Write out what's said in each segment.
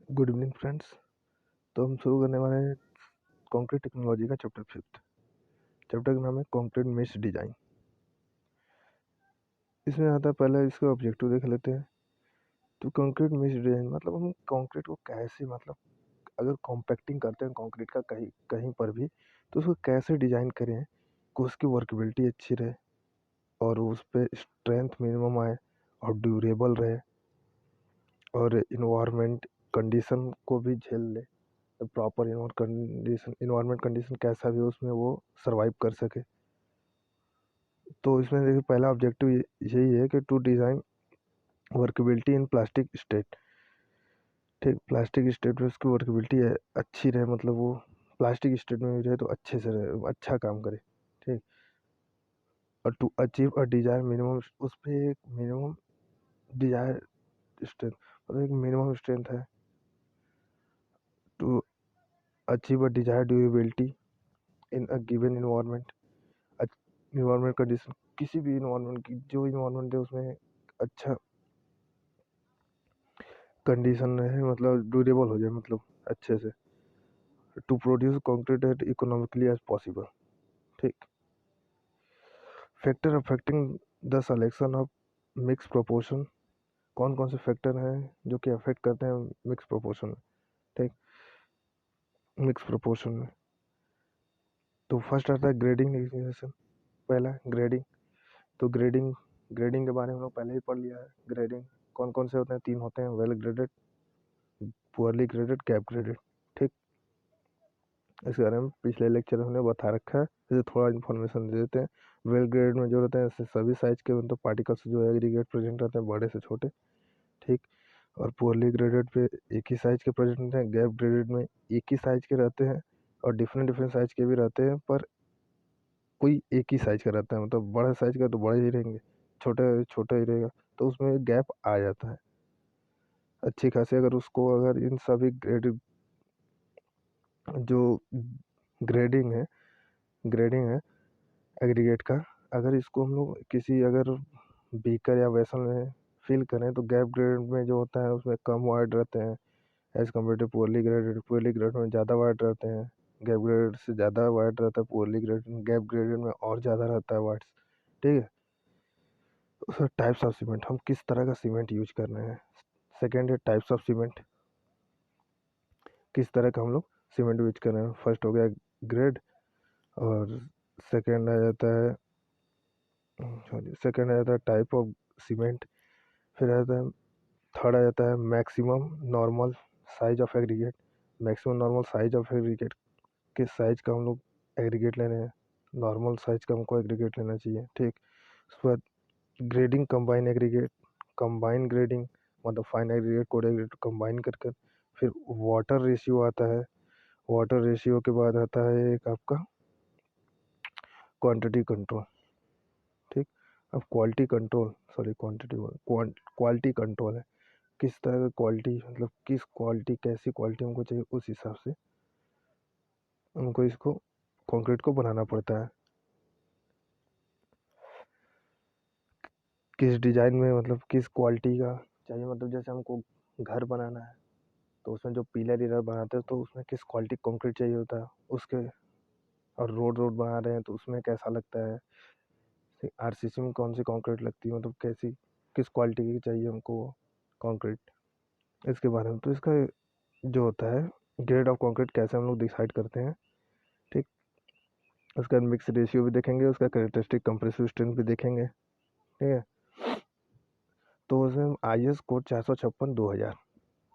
Good evening friends. तो हम शुरू करने वाले हैं कंक्रीट टेक्नोलॉजी का चैप्टर 5। चैप्टर का नाम है कंक्रीट मेश डिजाइन। इसमें आता है, पहले इसका ऑब्जेक्टिव देख लेते हैं। तो कंक्रीट मेश डिजाइन मतलब हम कंक्रीट को कैसे, मतलब अगर कॉम्पैक्टिंग करते हैं कंक्रीट का कहीं कहीं पर भी, तो उसको कैसे डिजाइन करें कि उसकी वर्केबिलिटी अच्छी रहे और उस पर स्ट्रेंथ मिनिमम आए और ड्यूरेबल रहे और इन्वायरमेंट कंडीशन को भी झेल ले। प्रॉपर इन्वायरमेंट कंडीशन कैसा भी हो उसमें वो सरवाइव कर सके। तो इसमें देखिए, पहला ऑब्जेक्टिव यही है कि to design workability in plastic state. ठीक, प्लास्टिक स्टेट में उसकी वर्केबिलिटी अच्छी रहे, मतलब वो प्लास्टिक स्टेट में भी रहे तो अच्छे से रहे, अच्छा काम करे। ठीक, और to achieve a desire minimum, उस पर एक मिनिमम डिजायर स्ट्रेंथ, मतलब एक मिनिमम स्ट्रेंथ है। To achieve a desire durability in a given environment. Environment condition, किसी भी इन्वायरमेंट की जो इन्वायरमेंट है उसमें अच्छा कंडीशन रहे, मतलब ड्यूरेबल हो जाए, मतलब अच्छे से। To produce concrete at economically as possible. ठीक, factor affecting the selection of mix proportion. कौन कौन से फैक्टर हैं जो कि अफेक्ट करते हैं मिक्स प्रोपोर्शन में। ठीक, मिक्स प्रोपोर्शन में तो फर्स्ट आता है ग्रेडिंग डिफिनेशन। पहला ग्रेडिंग। तो ग्रेडिंग ग्रेडिंग के बारे में हम लोग पहले ही पढ़ लिया है। ग्रेडिंग कौन कौन से होते हैं? 3 होते हैं, well graded, poorly graded, gap graded. ठीक, इसके बारे में पिछले लेक्चर में हमने बता रखा है, जैसे थोड़ा इन्फॉर्मेशन दे देते हैं। वेल ग्रेडेड में जो रहते हैं सभी साइज के, मतलब पार्टिकल्स जो एग्रीगेट प्रेजेंट रहते हैं, बड़े से छोटे। ठीक, और पुअरली ग्रेडेड पे एक ही साइज के प्रेजेंट रहते हैं। गैप ग्रेडेड में एक ही साइज के रहते हैं और डिफरेंट डिफरेंट साइज के भी रहते हैं, पर कोई एक ही साइज का रहता है, मतलब बड़ा साइज का तो बड़े ही रहेंगे, छोटे छोटा ही रहेगा, तो उसमें गैप आ जाता है अच्छी खासी। अगर उसको, अगर इन सभी जो ग्रेडिंग है एग्रीगेट का, अगर इसको हम लोग किसी अगर बीकर या वेसल में फिल करें तो गैप ग्रेड में जो होता है उसमें कम वाइड रहते हैं as compare to poorly grade में ज़्यादा वाइड रहते हैं। गैप ग्रेड से ज़्यादा वाइड रहता है पुअरली ग्रेड, गैप ग्रेड में और ज़्यादा रहता है वाइड्स। ठीक है, उसका टाइप्स ऑफ सीमेंट, हम किस तरह का सीमेंट यूज कर रहे हैं। सेकेंड है टाइप्स ऑफ सीमेंट, किस तरह का हम लोग सीमेंट यूज कर रहे हैं। फर्स्ट हो गया ग्रेड, और सेकेंड आ जाता है, सॉरी, सेकेंड आ जाता है टाइप ऑफ सीमेंट। फिर आता है, थर्ड आ जाता है maximum normal size of aggregate. Maximum normal size of aggregate, किस साइज का हम लोग एग्रीगेट ले रहे हैं, नॉर्मल साइज का हमको एग्रीगेट लेना चाहिए। ठीक, उसके बाद ग्रेडिंग कंबाइन ग्रेडिंग, मतलब fine aggregate code aggregate combine करके। फिर वाटर रेशियो आता है। वाटर रेशियो के बाद आता है एक आपका क्वांटिटी कंट्रोल। ठीक, अब quality control, sorry quantity, quality control है, किस तरह का क्वालिटी, मतलब किस क्वालिटी, कैसी क्वालिटी हमको चाहिए, उस हिसाब से हमको इसको कंक्रीट को बनाना पड़ता है। किस डिज़ाइन में, मतलब किस क्वालिटी का चाहिए, मतलब जैसे हमको घर बनाना है तो उसमें जो पिलर इलर बनाते हैं तो उसमें किस क्वालिटी कंक्रीट चाहिए होता है उसके। और रोड रोड बना रहे हैं तो उसमें कैसा लगता है, आरसीसी में कौन सी कंक्रीट लगती है, मतलब कैसी, किस क्वालिटी की चाहिए हमको कंक्रीट, इसके बारे में। तो इसका जो होता है ग्रेड ऑफ कंक्रीट कैसे हम लोग डिसाइड करते हैं। ठीक, उसका मिक्स रेशियो भी देखेंगे, उसका कैरेक्टरिस्टिक कंप्रेसिव स्ट्रेंथ भी देखेंगे। ठीक है, तो उसमें IS कोड 456/2000।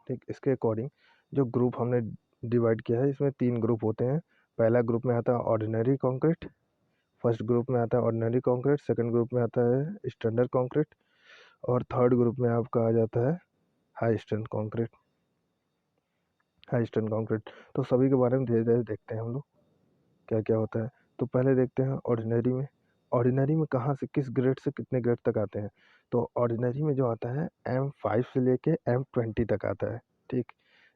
ठीक, इसके अकॉर्डिंग जो ग्रुप हमने डिवाइड किया है, इसमें 3 ग्रुप होते हैं। पहला ग्रुप में आता है ऑर्डिनरी कंक्रीट, फर्स्ट ग्रुप में आता है ऑर्डिनरी कंक्रीट, सेकंड ग्रुप में आता है स्टैंडर्ड कंक्रीट, और थर्ड ग्रुप में आपका आ जाता है high strength concrete. High strength concrete, तो सभी के बारे में धीरे धीरे देखते हैं हम लोग क्या क्या होता है। तो पहले देखते हैं ऑर्डिनरी में। ऑर्डिनरी में कहाँ से, किस ग्रेड से कितने ग्रेड तक आते हैं। तो ऑर्डिनरी में जो आता है M5 से लेके M20 तक आता है। ठीक,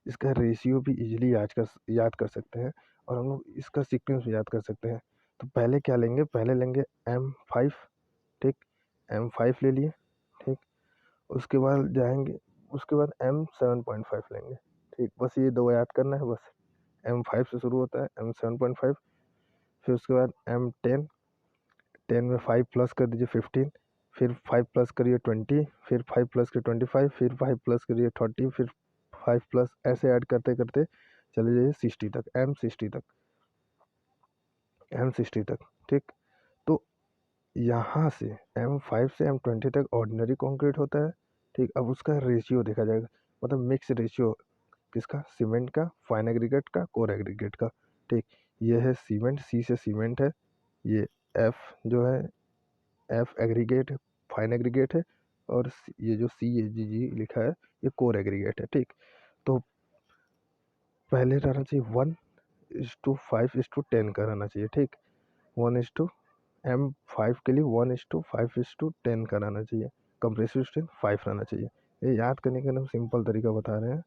इसका रेशियो भी इजीली याद कर सकते हैं, और हम लोग इसका सीक्वेंस भी याद कर सकते हैं। तो पहले क्या लेंगे, पहले लेंगे M5। ठीक, M5 ले लिए। ठीक, उसके बाद जाएंगे, उसके बाद M7.5 लेंगे। ठीक, बस ये 2 याद करना है बस। M5 से शुरू होता है, M7.5, फिर उसके बाद M10, 10 में 5 प्लस कर दीजिए 15, फिर 5 प्लस करिए 20, फिर 5 प्लस करिए 25, फिर 5 प्लस करिए 30, फिर 5 प्लस, ऐसे ऐड करते करते चले जाइए 60 तक, M60 तक, M60 तक। ठीक, तो यहाँ से M5 से M20 तक ऑर्डिनरी कंक्रीट होता है। ठीक, अब उसका रेशियो देखा जाएगा, मतलब मिक्स रेशियो किसका, सीमेंट का, फाइन एग्रीगेट का, कोर एग्रीगेट का। ठीक, ये है सीमेंट, सी से सीमेंट है, ये एफ जो है एफ एग्रीगेट फाइन एग्रीगेट है, और ये जो सी ए जी जी लिखा है ये कोर एग्रीगेट है। ठीक, तो पहले रहना चाहिए 1:5:10 का रहना चाहिए। ठीक, 1:M5 के लिए 1:5:10 का रहना चाहिए, कंप्रेसिव स्ट्रेंथ 5 रहना चाहिए। ये याद करने का एकदम सिंपल तरीका बता रहे हैं,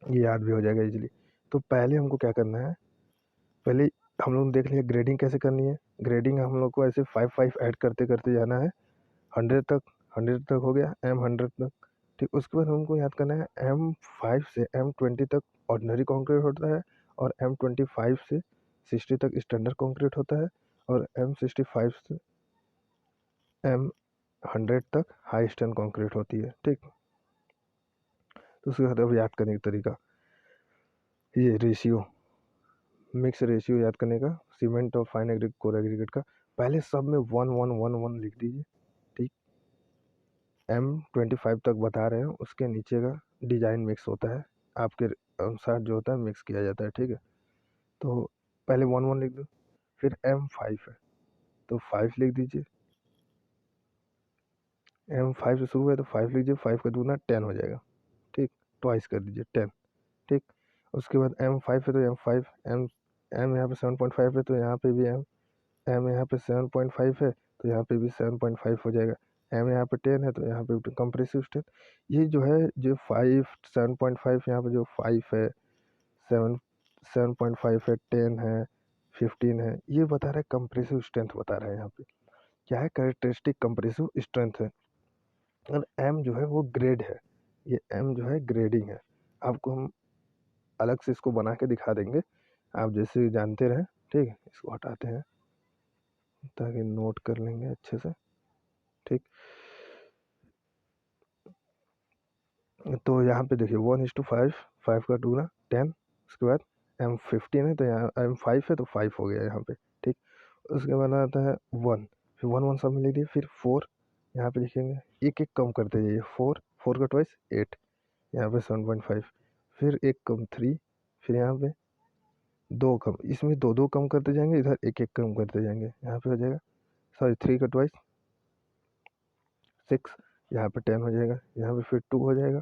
ये याद भी हो जाएगा इजीली। तो पहले हमको क्या करना है, पहले हम लोग देख लिया ग्रेडिंग कैसे करनी है। ग्रेडिंग हम लोग को ऐसे 5 ऐड करते करते जाना है 100 तक, 100 तक हो गया, M100 तक। ठीक, उसके बाद हमको याद करना है M5 से M20 तक ऑर्डिनरी कंक्रीट होता है, और M25 से 60 तक स्टैंडर्ड कंक्रीट होता है, और M65 से M100 तक हाई स्टैंड कंक्रीट होती है। ठीक, तो उसके बाद अब याद करने का तरीका, ये रेशियो, मिक्स रेशियो याद करने का, सीमेंट और फाइन एग्रीगेट कोर एग्रीगेट का, पहले सब में 1:1:1:1 लिख दीजिए। ठीक, M25 तक बता रहे हैं, उसके नीचे का डिजाइन मिक्स होता है, आपके अनुसार जो होता है मिक्स किया जाता है। ठीक है, तो पहले 1:1 लिख दो, फिर M5 है तो 5 लिख दीजिए, M5 से शुरू है तो 5 लीजिए, 5 का दूना 10 हो जाएगा। ठीक, ट्वाइस कर दीजिए 10। ठीक, उसके बाद M5 है तो M5, M यहाँ पे 7.5 है तो यहाँ पे भी M यहाँ पे 7.5 है तो यहाँ पे भी 7.5 हो जाएगा। M यहाँ पे 10 है तो यहाँ पे कंप्रेसिव स्ट्रेंथ, ये जो है जो 5 7.5 यहाँ पे जो 5 है, 7 7.5 है, 10 है, 15 है, ये बता रहा है कंप्रेसिव स्ट्रेंथ बता रहा है। यहाँ पे क्या है, कैरेक्टरिस्टिक कंप्रेसिव स्ट्रेंथ है, और M जो है वो ग्रेड है, ये M जो है ग्रेडिंग है। आपको हम अलग से इसको बना के दिखा देंगे, आप जैसे जानते रहें। ठीक है, इसको हटाते हैं ताकि नोट कर लेंगे अच्छे से। ठीक, तो यहाँ पे देखिए 1:5, 5 का दूना 10, उसके बाद M15 है तो यहाँ M5 है तो 5 हो गया यहाँ पे। ठीक, उसके बाद आता है 1, फिर 1 1 सब में लिख दिए, फिर 4 यहाँ पे लिखेंगे, एक एक कम करते जाइए, 4 4 का ट्वाइस 8, यहाँ पे 7.5, फिर एक कम 3, फिर यहाँ पे दो कम, इसमें दो दो कम करते जाएंगे, इधर एक एक कम करते जाएंगे, यहाँ पे हो जाएगा, सॉरी 3 का ट्वाइस 6, यहाँ पे 10 हो जाएगा, यहाँ पे फिर 2 हो जाएगा।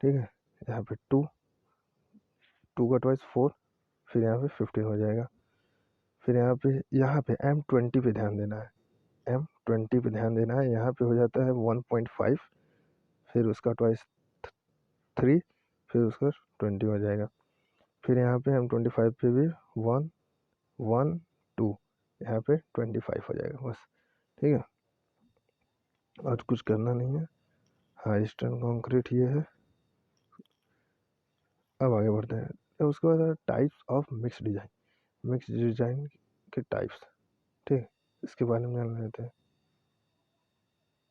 ठीक है, यहाँ पे 2 का ट्वाइस 4, फिर यहाँ पे 15 हो जाएगा। फिर यहाँ पे M20 पे ध्यान देना है, M20 पे ध्यान देना है, यहाँ पे हो जाता है 1.5, फिर उसका ट्वाइस 3, फिर उसका 20 हो जाएगा। फिर यहाँ पे M25 पे भी 1 1 2, यहाँ पे 25 हो जाएगा बस। ठीक है, और कुछ करना नहीं है। हाई स्टैंड कंक्रीट ये है। अब आगे बढ़ते हैं, तो उसके बाद types of mix design, mix design के टाइप्स। ठीक है, इसके बारे में जान लेते हैं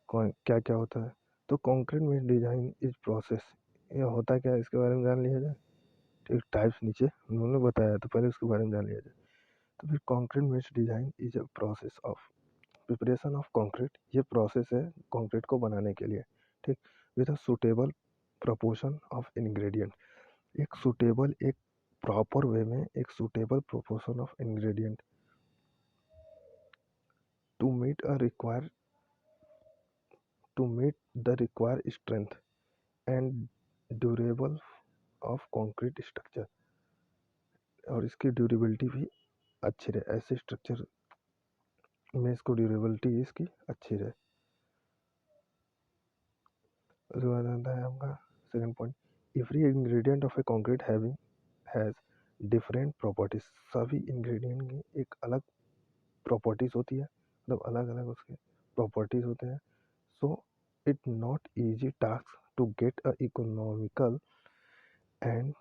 कौन क्या क्या होता है। तो concrete mix design is process, ये होता क्या है इसके बारे में जान लिया जाए। ठीक, टाइप्स नीचे उन्होंने बताया, तो पहले उसके बारे में जान लिया जाए। तो फिर concrete mix design is a process of preparation of concrete, ये प्रोसेस है कंक्रीट को बनाने के लिए। ठीक, with a suitable proportion of ingredient, एक सुटेबल, एक प्रॉपर वे में एक suitable proportion of ingredient to meet a require to meet the require strength and durable of concrete structure, और इसकी ड्यूरेबिलिटी भी अच्छी रहे, ऐसे स्ट्रक्चर में इसको ड्यूरेबिलिटी इसकी अच्छी रहे। उसके बाद आता है आपका second point, every ingredient of A concrete having has different properties, सभी इंग्रेडिएंट की एक अलग प्रॉपर्टीज होती है, मतलब अलग अलग उसके प्रॉपर्टीज होते हैं। So it not easy task to get a economical and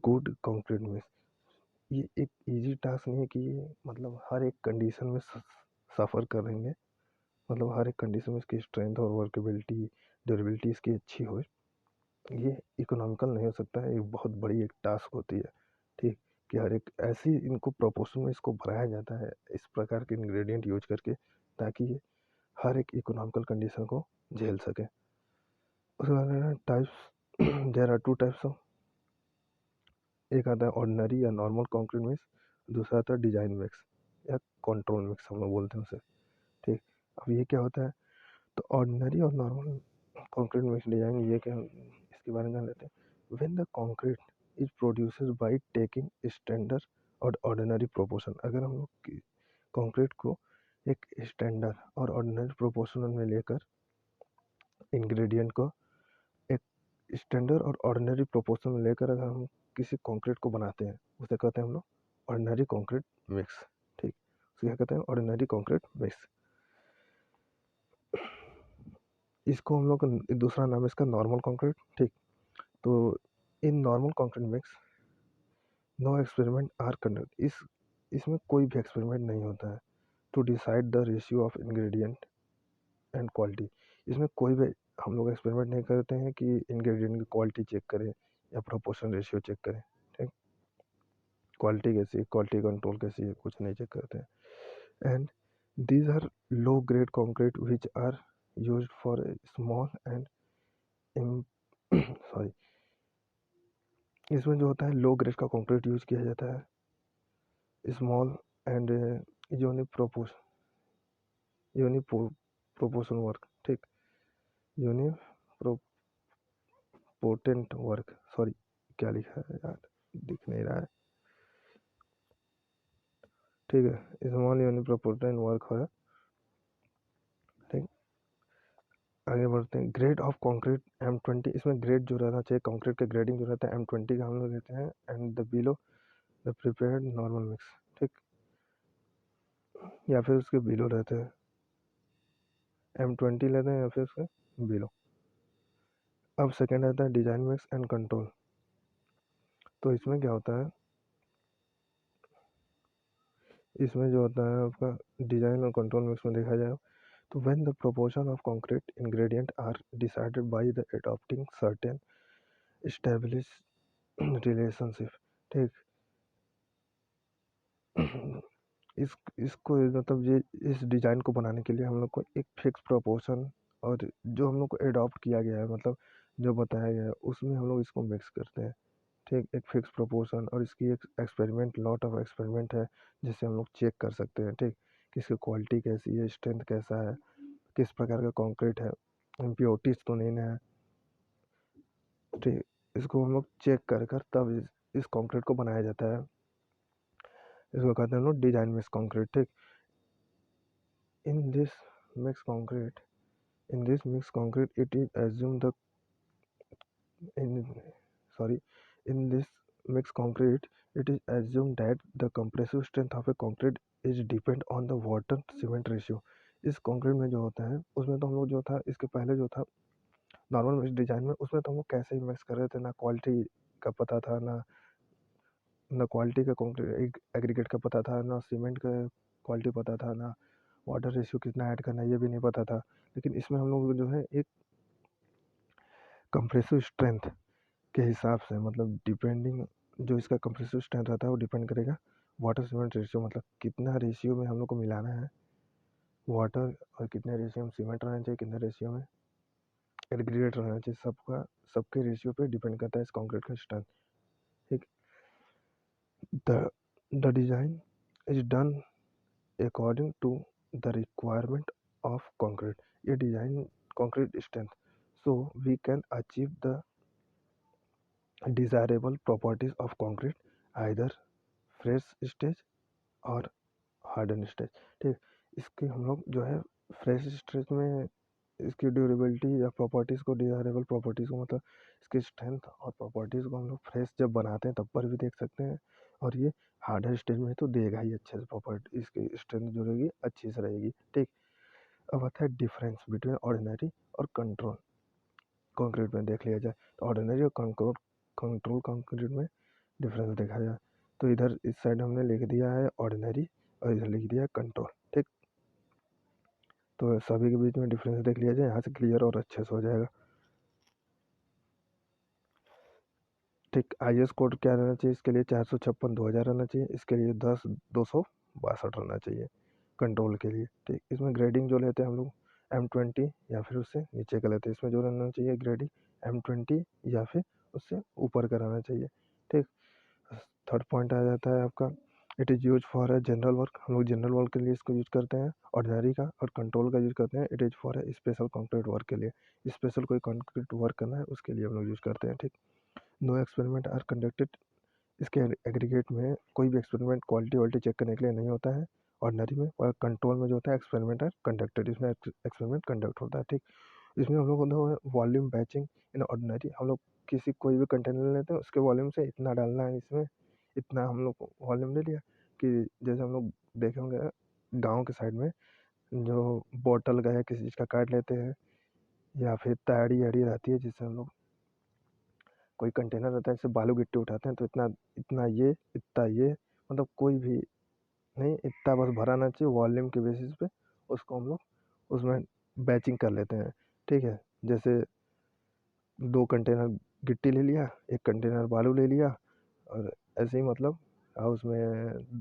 good concrete mix. ये एक इजी टास्क नहीं है कि ये मतलब हर एक कंडीशन में सफ़र करेंगे, मतलब हर एक कंडीशन में इसकी स्ट्रेंथ और वर्केबिलिटी, ड्यूरेबिलिटी इसकी अच्छी हो। ये इकोनॉमिकल नहीं हो सकता है, एक बहुत बड़ी एक टास्क होती है, ठीक, कि हर एक ऐसी इनको प्रोपोर्शन में इसको भराया जाता है इस प्रकार के इंग्रेडिएंट यूज करके, ताकि ये हर एक इकोनॉमिकल कंडीशन को झेल सके। उसके बाद types there are two types of, एक आता है ऑर्डिनरी या नॉर्मल कंक्रीट मिक्स, दूसरा आता है डिजाइन मिक्स या कंट्रोल मिक्स हम लोग बोलते हैं उसे, ठीक। अब ये क्या होता है, तो ऑर्डिनरी और नॉर्मल कंक्रीट मिक्स डिजाइन, ये क्या, इसके बारे में जान लेते हैं। When the concrete is produced by taking standard और ऑर्डिनरी प्रोपोर्शन, अगर हम लोग कंक्रीट को एक स्टैंडर्ड और ऑर्डिनरी प्रोपोर्शन में लेकर इंग्रेडिएंट को एक स्टैंडर्ड और ऑर्डिनरी प्रोपोर्शन में लेकर अगर हम किसी कंक्रीट को बनाते हैं, उसे कहते हैं हम लोग ऑर्डिनरी कंक्रीट मिक्स, ठीक। उसे क्या कहते हैं, ऑर्डिनरी कंक्रीट मिक्स। इसको हम लोग का दूसरा नाम है इसका नॉर्मल कंक्रीट, ठीक। तो in normal concrete mix no experiment are conduct, इसमें कोई भी एक्सपेरिमेंट नहीं होता है to decide the ratio of ingredient and quality. इसमें कोई भी हम लोग एक्सपेरिमेंट नहीं करते हैं कि इंग्रेडिएंट की क्वालिटी चेक करें या प्रोपोर्शन रेशियो चेक करें, ठीक। क्वालिटी कैसी है, क्वालिटी कंट्रोल कैसी है, कुछ नहीं चेक करते हैं। And these are low grade concrete which are used for small and sorry, इसमें जो होता है लो ग्रेड का कंक्रीट यूज किया जाता है, स्मॉल एंड यूनिप्रोपोर्शन वर्क, ठीक, यूनिप्रोपोर्टेंट वर्क, सॉरी क्या लिखा है यार, दिख नहीं रहा है, ठीक है, स्मॉल यूनिप्रोपोर्टेंट वर्क है, ठीक। आगे बढ़ते हैं, ग्रेड ऑफ कंक्रीट M20, इसमें ग्रेड जो रहना चाहिए कंक्रीट का ग्रेडिंग जो रहता है M20 का हम लोग लेते हैं, and the below the prepared normal mix, ठीक, या फिर उसके बिलो रहते हैं, M20 लेते हैं या फिर उसके बिलो। अब सेकेंड आता है डिजाइन मिक्स एंड कंट्रोल। तो इसमें क्या होता है, इसमें जो होता है आपका डिजाइन और कंट्रोल मिक्स में देखा जाए तो when the proportion of concrete ingredient are decided by the adopting certain establish relationship, ठीक। इसको मतलब ये इस डिज़ाइन को बनाने के लिए हम लोग को एक फिक्स प्रोपोर्शन और जो हम लोग को एडॉप्ट किया गया है, मतलब जो बताया गया है उसमें हम लोग इसको मिक्स करते हैं, ठीक। एक फिक्स प्रोपोर्शन और इसकी एक एक्सपेरिमेंट, लॉट ऑफ एक्सपेरिमेंट है जिससे हम लोग चेक कर सकते हैं, ठीक, कि इसकी क्वालिटी कैसी है, स्ट्रेंथ कैसा है, किस प्रकार का कंक्रीट है, इम्प्योरिटीज तो नहीं ना है, ठीक। इसको हम लोग चेक कर कर तब इस कंक्रीट को बनाया जाता है। इसको कहते हैं हम लोग डिजाइन मिक्स कंक्रीट, ठीक। In this mix concrete in this mixed concrete it is assumed the in sorry in this mixed concrete it is assumed that the compressive strength of a concrete is depend on the water cement ratio। इस concrete में जो होता है उसमें तो हम लोग जो था इसके पहले जो था नॉर्मल मिक्स डिजाइन में, उसमें तो हम लोग कैसे ही मिक्स कर रहे थे, ना क्वालिटी का पता था, ना क्वालिटी का कंक्रीट एग्रीगेट का पता था, ना सीमेंट का क्वालिटी पता था, ना वाटर रेशियो कितना ऐड करना है ये भी नहीं पता था। लेकिन इसमें हम लोग जो है एक कंप्रेसिव स्ट्रेंथ के हिसाब से, मतलब डिपेंडिंग जो इसका कंप्रेसिव स्ट्रेंथ रहता है वो डिपेंड करेगा वाटर सीमेंट रेशियो, मतलब कितना रेशियो में हम लोग को मिलाना है वाटर और कितने रेशियो में सीमेंट रहना चाहिए, कितने रेशियो में एग्रीगेट रहना चाहिए, सबके रेशियो पे डिपेंड करता है इस कंक्रीट का स्ट्रेंथ, ठीक। The design is done according to the requirement of concrete, ये design concrete strength, so we can achieve the desirable properties of concrete either fresh stage और harden stage, ठीक। इसके हम लोग जो है फ्रेश स्टेज में इसकी ड्यूरेबिलिटी या प्रॉपर्टीज़ को, डिजायरेबल प्रॉपर्टीज़ को, मतलब इसकी स्ट्रेंथ और प्रॉपर्टीज़ को हम लोग फ्रेश जब बनाते हैं तब पर भी देख सकते हैं, और ये हार्डर स्टेज में तो देगा ही अच्छे से, प्रॉपर्टी इसकी स्ट्रेंथ जो रहेगी अच्छी से रहेगी, ठीक। अब आता है डिफरेंस बिटवीन ऑर्डिनरी और कंट्रोल। कंक्रीट में देख लिया जाए तो ऑर्डिनरी और कंट्रोल कंक्रीट में डिफरेंस देखा जाए तो इधर इस साइड हमने लिख दिया है ऑर्डिनरी और इधर लिख दिया है कंट्रोल। ठीक, तो सभी के बीच में डिफरेंस देख लिया जाए, यहाँ से क्लियर और अच्छे से हो जाएगा। ठीक, IS कोड क्या रहना चाहिए इसके लिए 456/2000 रहना चाहिए, इसके लिए 10/262 रहना चाहिए कंट्रोल के लिए। ठीक, इसमें ग्रेडिंग जो लेते हैं हम लोग M20 या फिर उससे नीचे का लेते हैं, इसमें जो रहना चाहिए ग्रेडिंग M20 या फिर उससे ऊपर का रहना चाहिए। ठीक, थर्ड पॉइंट आ जाता है आपका it is use for a general work, हम लोग जनरल वर्क के लिए इसको यूज करते हैं ऑर्डिनरी का, और कंट्रोल का यूज करते हैं it is for a special concrete work के लिए, स्पेशल कोई कंक्रीट वर्क करना है उसके लिए हम लोग यूज करते हैं। ठीक, नो एक्सपेरिमेंट आर कंडक्टेड, इसके एग्रीगेट में कोई भी एक्सपेरिमेंट क्वालिटी वालिटी चेक करने के लिए नहीं होता है ऑर्डिनरी में, और कंट्रोल में जो होता है एक्सपेरिमेंट आर कंडक्टेड, इसमें एक्सपेरिमेंट कंडक्ट होता है। ठीक, इसमें हम लोग वॉल्यूम बैचिंग इन ऑर्डिनरी, हम लोग किसी कोई भी कंटेनर लेते हैं उसके वॉल्यूम से इतना डालना है, इसमें इतना हम लोग वॉल्यूम ले लिया कि जैसे हम लोग देखे होंगे गाँव के साइड में जो बॉटल का या किसी चीज़ का काट लेते हैं, या फिर ताड़ी आड़ी रहती है जिससे हम लोग कोई कंटेनर रहता है, जैसे बालू गिट्टी उठाते हैं तो इतना इतना ये इतना ये, मतलब कोई भी नहीं, इतना बस भराना चाहिए वॉल्यूम के बेसिस पे, उसको हम लोग उसमें बैचिंग कर लेते हैं। ठीक है, जैसे 2 कंटेनर गिट्टी ले लिया, 1 कंटेनर बालू ले लिया, और ऐसे ही मतलब उसमें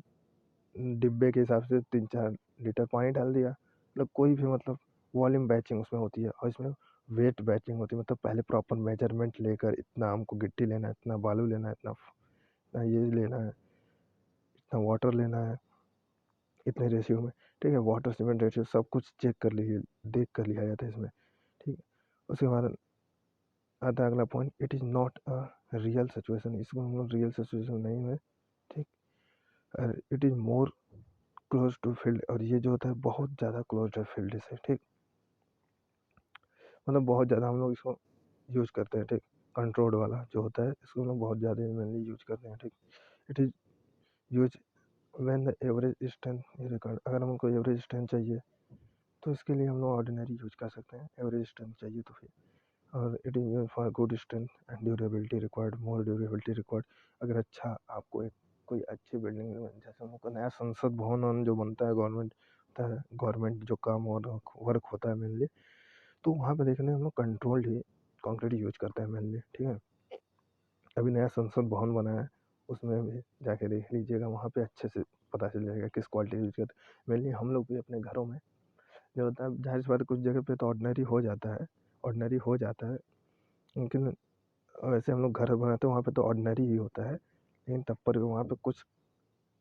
डिब्बे के हिसाब से 3-4 लीटर पानी डाल दिया, मतलब कोई भी मतलब वॉल्यूम बैचिंग उसमें होती है, और इसमें वेट बैचिंग होती है, मतलब पहले प्रॉपर मेजरमेंट लेकर इतना हमको गिट्टी लेना है, इतना बालू लेना है, इतना ये लेना है, इतना वाटर लेना है, इतने रेशियो में। ठीक है, वाटर सीमेंट रेशियो सब कुछ चेक कर लीजिए, देख कर लिया जाता है इसमें। ठीक है, उसके बाद आता है अगला point it is not a real situation, इसको हम लोग रियल सिचुएशन नहीं है। ठीक, it is more close to field, और ये जो होता है बहुत ज़्यादा क्लोज है फील्ड से। ठीक, मतलब बहुत ज़्यादा हम लोग इसको यूज करते हैं। ठीक, कंट्रोल वाला जो होता है इसको हम लोग बहुत ज़्यादा मेनली यूज करते हैं। ठीक, it is use when the average strength record, अगर हमको एवरेज स्ट्रेंथ चाहिए तो इसके लिए हम लोग ऑर्डिनरी यूज कर सकते हैं, एवरेज स्ट्रेंथ चाहिए तो फिर। और it is use for good strength and durability required, more durability required, अगर अच्छा आपको एक कोई अच्छी बिल्डिंग, जैसे हम लोग का नया संसद भवन जो बनता है गवर्नमेंट जो काम और वर्क होता है मेनली, तो वहाँ पे देखने हम लोग कंट्रोल्ड ही कंक्रीट यूज करते हैं मेनली। ठीक है, अभी नया संसद भवन बना है, उसमें भी जाके देख लीजिएगा, वहाँ पे अच्छे से पता चल जाएगा किस क्वालिटी यूज करते हैं। मेनली हम लोग भी अपने घरों में जो होता है, जाहिर सी बात है कुछ जगह पे तो ऑर्डिनरी हो जाता है, लेकिन वैसे हम लोग घर बनाते हैं वहाँ पे तो ऑर्डिनरी ही होता है, लेकिन तब पर भी वहाँ पे कुछ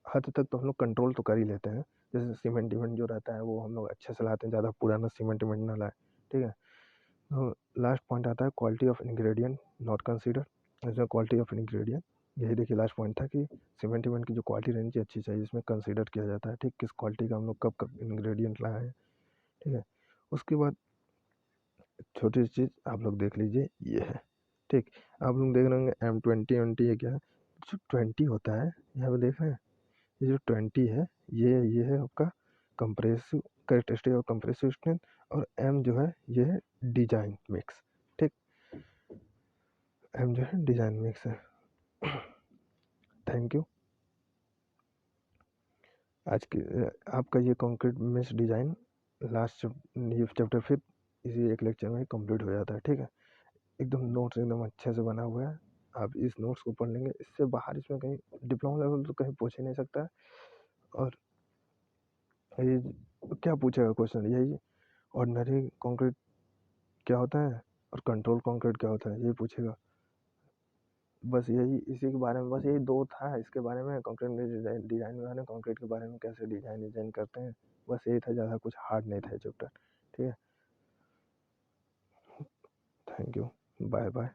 हद तक तो हम लोग कंट्रोल तो कर ही लेते हैं। जैसे सीमेंट वीमेंट जो रहता है वो हम लोग अच्छे से लाते हैं, ज़्यादा पुराना सीमेंट वीमेंट ना लाए। ठीक है, तो लास्ट पॉइंट आता है quality of ingredient not consider, इसमें क्वालिटी ऑफ इंग्रेडिएंट, यही देखिए लास्ट पॉइंट था कि सीमेंट वीमेंट की जो क्वालिटी रहनी चाहिए अच्छी चाहिए, इसमें कंसीडर किया जाता है। ठीक, किस क्वालिटी का हम लोग कब कब इंग्रेडिएंट लाए हैं। ठीक है, उसके बाद छोटी सी चीज़ आप लोग देख लीजिए, ये है। ठीक, आप लोग देख रहे होंगे M20 ये क्या है, जो 20 होता है यहाँ पे देख रहे हैं, ये जो 20 है ये है आपका कंप्रेसिव कैरेक्टरिस्टिक और कंप्रेसिव स्ट्रेंथ, और M जो है ये है डिजाइन मिक्स। ठीक, M जो है डिजाइन मिक्स है। थैंक यू, आज की आपका ये कंक्रीट मिक्स डिजाइन लास्ट ये चैप्टर फिर इसी एक लेक्चर में कंप्लीट हो जाता है। ठीक है, एकदम नोट्स एकदम अच्छे से बना हुआ है, आप इस नोट्स को पढ़ लेंगे, इससे बाहर इसमें कहीं डिप्लोमा लेवल तो कहीं पूछ ही नहीं सकता है। और ये क्या पूछेगा क्वेश्चन, यही ऑर्डिनरी कंक्रीट क्या होता है और कंट्रोल कंक्रीट क्या होता है, यही पूछेगा। बस यही इसी के बारे में, बस यही दो था इसके बारे में, कंक्रीट डिजाइन के बारे में, कंक्रीट के बारे में कैसे डिजाइन करते हैं, बस यही था, ज़्यादा कुछ हार्ड नहीं था चैप्टर। ठीक है, थैंक यू, बाय बाय।